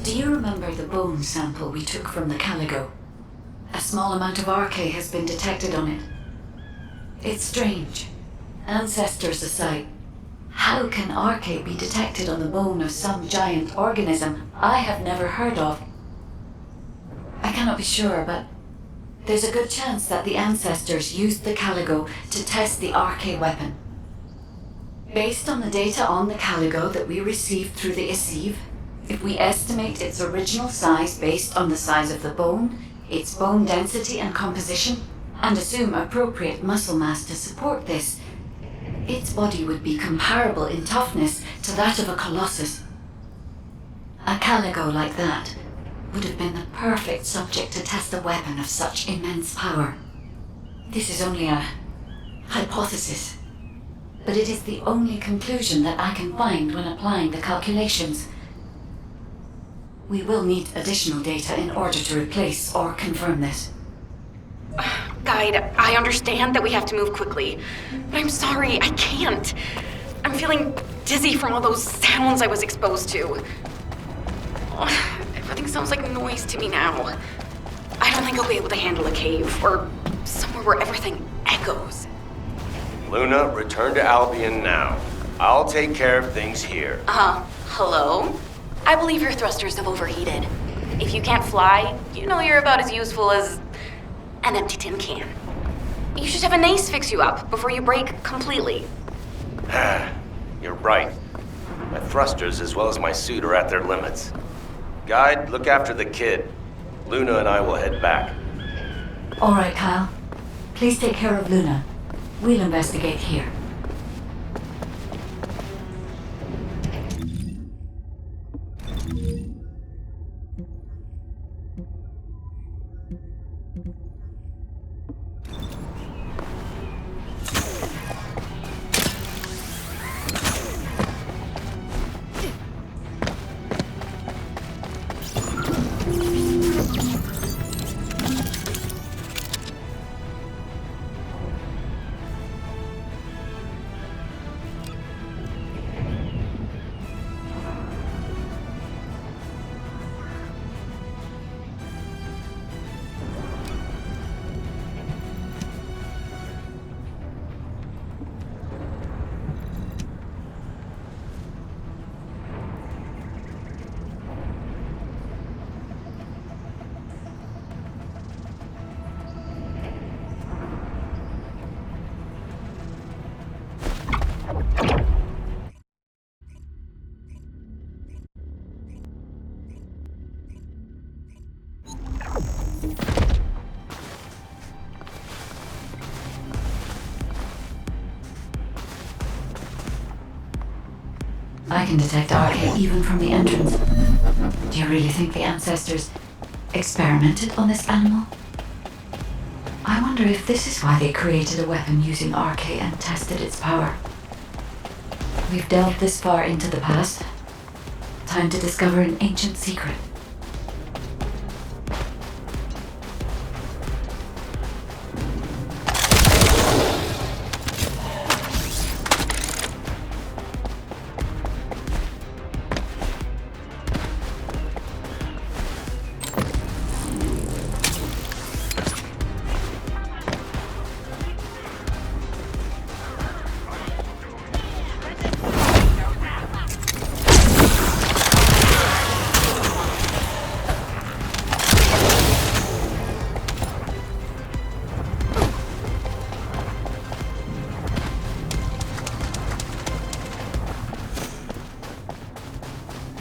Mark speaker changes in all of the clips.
Speaker 1: Do you remember the bone sample we took from the Caligo? A small amount of RK has been detected on it. It's strange. Ancestors aside, how can RK be detected on the bone of some giant organism I have never heard of? I cannot be sure, but there's a good chance that the ancestors used the Caligo to test the RK weapon. Based on the data on the Caligo that we received through the Isiv, if we estimate its original size based on the size of the bone, its bone density and composition, and assume appropriate muscle mass to support this, its body would be comparable in toughness to that of a colossus. A Caligo like that would have been the perfect subject to test a weapon of such immense power. This is only a hypothesis, but it is the only conclusion that I can find when applying the calculations. We will need additional data in order to replace or confirm this.
Speaker 2: Guide, I understand that we have to move quickly, but I'm sorry, I can't. I'm feeling dizzy from all those sounds I was exposed to. Everything sounds like noise to me now. I don't think I'll be able to handle a cave, or somewhere where everything echoes.
Speaker 3: Luna, return to Albion now. I'll take care of things here.
Speaker 2: Hello? I believe your thrusters have overheated. If you can't fly, you know you're about as useful as an empty tin can. You should have an ace fix you up before you break completely.
Speaker 3: You're right. My thrusters as well as my suit are at their limits. Guide, look after the kid. Luna and I will head back.
Speaker 1: All right, Kyle. Please take care of Luna. We'll investigate here. I can detect RK even from the entrance. Do you really think the ancestors experimented on this animal? I wonder if this is why they created a weapon using RK and tested its power. We've delved this far into the past. Time to discover an ancient secret.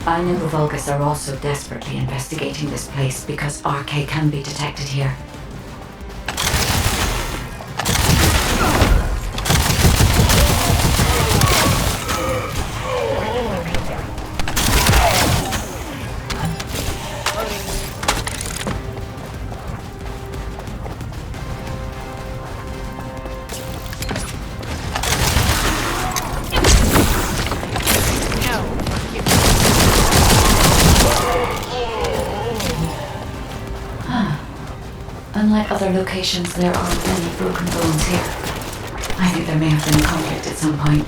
Speaker 1: I know the Vulgus are also desperately investigating this place because RK can be detected here. Unlike other locations, there are many broken bones here. I think there may have been a conflict at some point.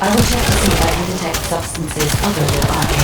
Speaker 1: I will check to see if I can detect substances other than RK.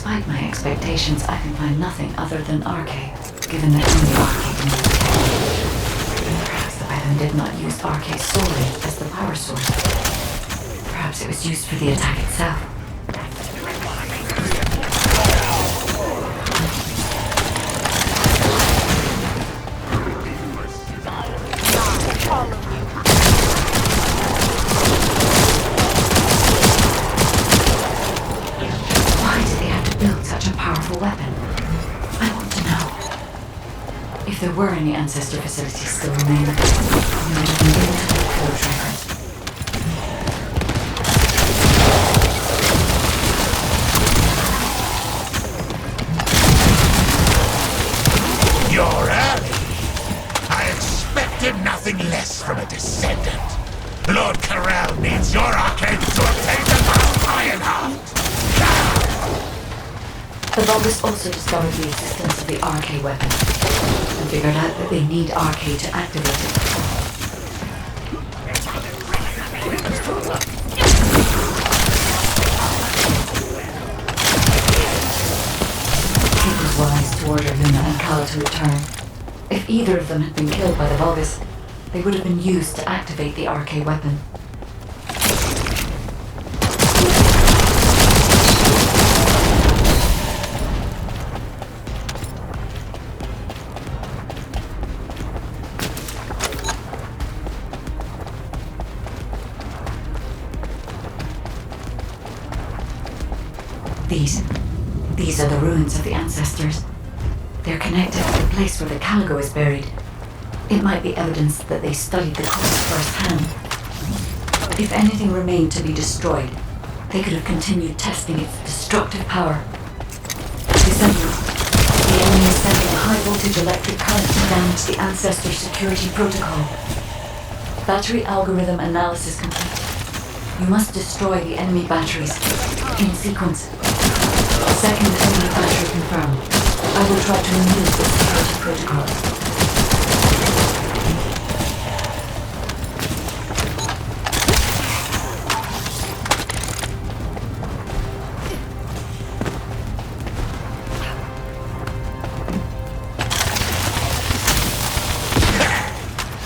Speaker 1: Despite my expectations, I can find nothing other than Arche, given that only Arche can be detected. Perhaps the weapon did not use Arche solely as the power source. Perhaps it was used for the attack itself. Weapon. I want to know. If there were any ancestor facilities still remaining, we would have been able to look those records.
Speaker 4: You're early. I expected nothing less from a Descendant. Lord Corel needs your arcade to obtain the last Ironheart.
Speaker 1: The Vulgus also discovered the existence of the Arche weapon, and figured out that they need Arche to activate it. It was wise to order Luna and Kala to return. If either of them had been killed by the Vulgus, they would have been used to activate the Arche weapon. These are the ruins of the ancestors. They're connected to the place where the Caligo is buried. It might be evidence that they studied the coast firsthand. If anything remained to be destroyed, they could have continued testing its destructive power. Descendant, the enemy is sending a high-voltage electric current to damage the ancestor security protocol. Battery algorithm analysis complete. You must destroy the enemy batteries in sequence. Second enemy battery confirmed. I will try to remove the security protocol.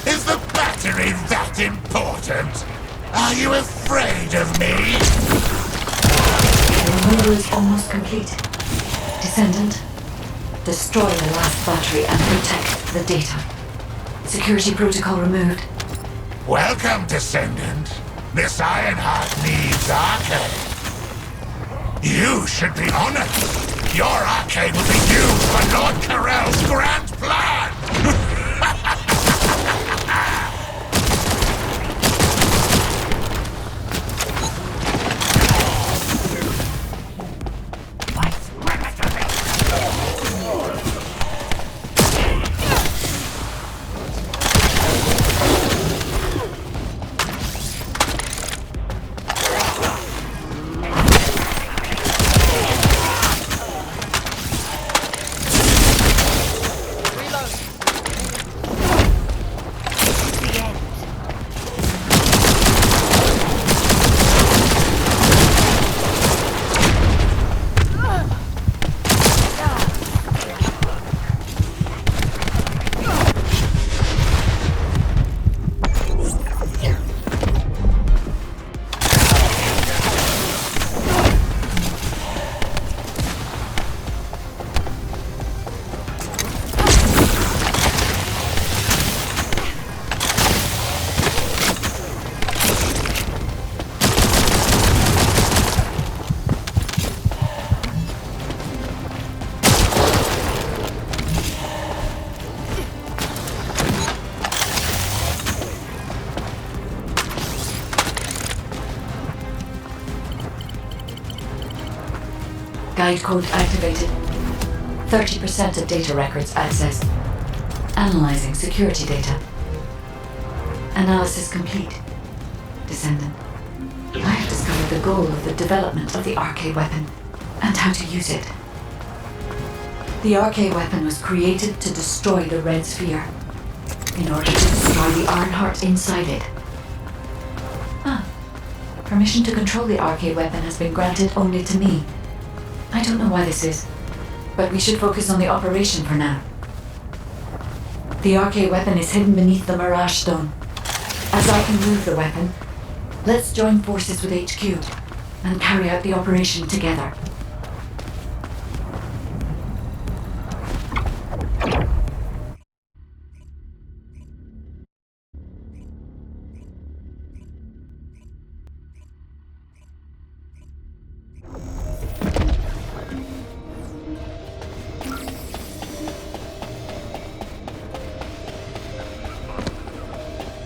Speaker 4: Is the battery that important? Are you afraid of me?
Speaker 1: The removal is almost complete. Descendant, destroy the last battery and protect the data. Security protocol removed.
Speaker 4: Welcome, Descendant. This Ironheart needs arcade. You should be honored. Your arcade will be used for Lord Corel's grand plan.
Speaker 1: Guide code activated. 30% of data records accessed. Analyzing security data. Analysis complete. Descendant, I have discovered the goal of the development of the Arche weapon and how to use it. The Arche weapon was created to destroy the Red Sphere in order to destroy the Ironheart inside it. Permission to control the Arche weapon has been granted only to me. I don't know why this is, but we should focus on the operation for now. The RK weapon is hidden beneath the Mirage Stone. As I can move the weapon, let's join forces with HQ and carry out the operation together.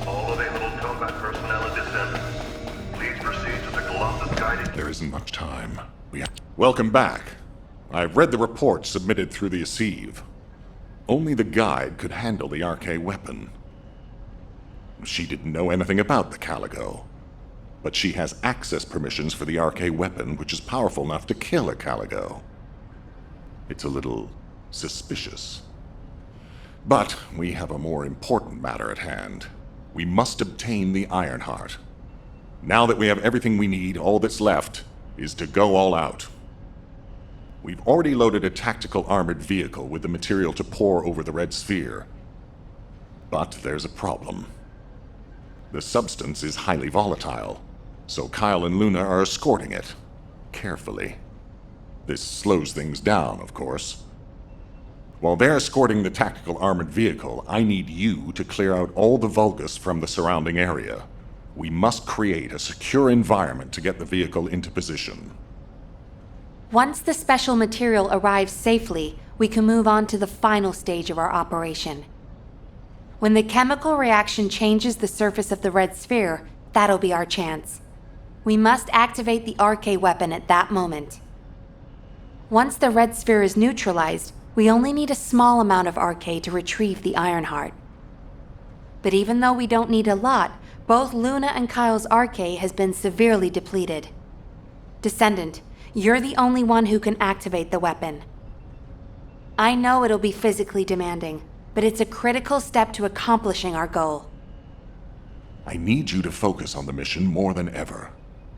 Speaker 5: All available combat personnel and Descendant. Please proceed to the Colossus guiding.
Speaker 4: There isn't much time. Welcome back. I've read the report submitted through the Ossada. Only the guide could handle the RK weapon. She didn't know anything about the Caligo, but she has access permissions for the RK weapon, which is powerful enough to kill a Caligo. It's a little suspicious. But we have a more important matter at hand. We must obtain the Ironheart. Now that we have everything we need, all that's left is to go all out. We've already loaded a tactical armored vehicle with the material to pour over the Red Sphere. But there's a problem. The substance is highly volatile, so Kyle and Luna are escorting it, carefully. This slows things down, of course. While they're escorting the tactical armored vehicle, I need you to clear out all the Vulgus from the surrounding area. We must create a secure environment to get the vehicle into position.
Speaker 6: Once the special material arrives safely, we can move on to the final stage of our operation. When the chemical reaction changes the surface of the Red Sphere, that'll be our chance. We must activate the RK weapon at that moment. Once the Red Sphere is neutralized, we only need a small amount of RK to retrieve the Ironheart. But even though we don't need a lot, both Luna and Kyle's RK has been severely depleted. Descendant, you're the only one who can activate the weapon. I know it'll be physically demanding, but it's a critical step to accomplishing our goal.
Speaker 4: I need you to focus on the mission more than ever.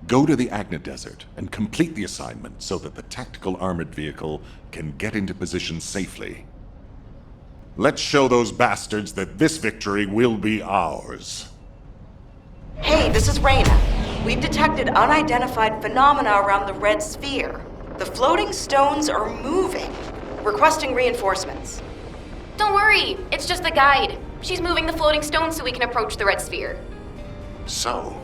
Speaker 4: Go to the Agna Desert and complete the assignment so that the tactical armored vehicle can get into position safely. Let's show those bastards that this victory will be ours.
Speaker 7: Hey, this is Reyna. We've detected unidentified phenomena around the Red Sphere. The floating stones are moving. Requesting reinforcements.
Speaker 2: Don't worry, it's just the guide. She's moving the floating stones so we can approach the Red Sphere.
Speaker 4: So,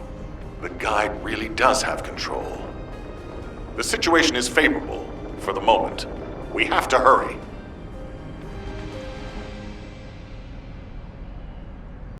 Speaker 4: the guide really does have control. The situation is favorable, for the moment. We have to hurry.